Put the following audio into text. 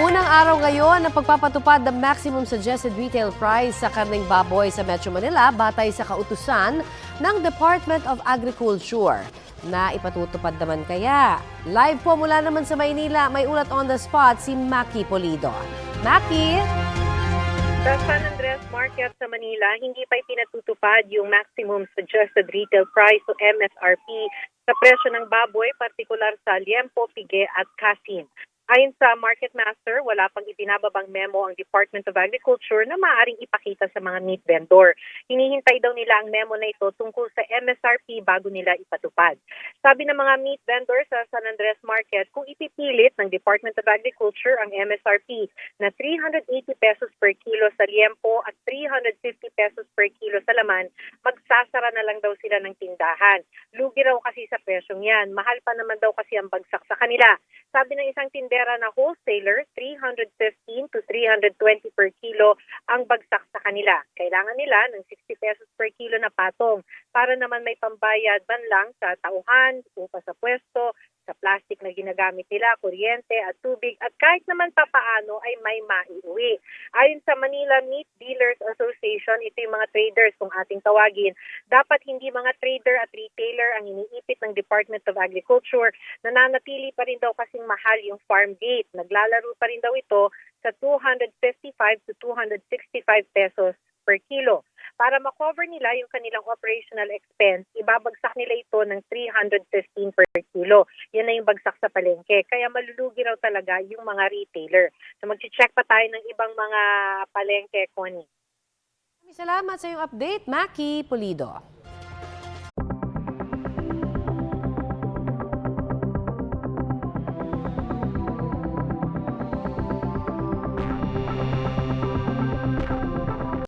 Unang araw ngayon ng pagpapatupad ng maximum suggested retail price sa karneng baboy sa Metro Manila batay sa kautusan ng Department of Agriculture. Na ipatutupad naman kaya? Live po mula naman sa Maynila, may ulat on the spot si Maki Polido. Maki? Sa San Andres Market sa Manila, hindi pa ipinatutupad yung maximum suggested retail price o MSRP sa presyo ng baboy, partikular sa liempo, pige at kasim. Ayon sa Market Master, wala pang ibinababang memo ang Department of Agriculture na maaaring ipakita sa mga meat vendor. Hinihintay daw nila ang memo na ito tungkol sa MSRP bago nila ipatupad. Sabi ng mga meat vendor sa San Andres Market, kung ipipilit ng Department of Agriculture ang MSRP na 380 pesos per kilo sa liempo at 350 pesos per kilo sa laman, magsasara na lang daw sila ng tindahan. Lugi raw kasi sa presyong yan. Mahal pa naman daw kasi ang bagsak sa kanila. Sabi ng isang tindera na wholesaler, 315 to 320 per kilo ang bagsak sa kanila. Kailangan nila ng 60 pesos per kilo na patong para naman may pambayad man lang sa tauhan, upa sa pwesto, sa plastic na ginagamit nila, kuryente at tubig at kahit naman papaano ay may maiuwi. Ayon sa Manila Meat Dealers Association, ito yung mga traders kung ating tawagin, dapat hindi mga trader at retailer ang iniipit ng Department of Agriculture. Nananatili pa rin daw kasing mahal yung farm gate. Naglalaro pa rin daw ito sa 255 to 265 pesos per kilo. Para makover nila yung kanilang operational expense, ibabagsak nila ito ng 315 per kilo. Yan na yung bagsak sa palengke. Kaya malulugi raw talaga yung mga retailer. So mag-check pa tayo ng ibang mga palengke, Connie. Salamat sa iyong update, Maki Polido.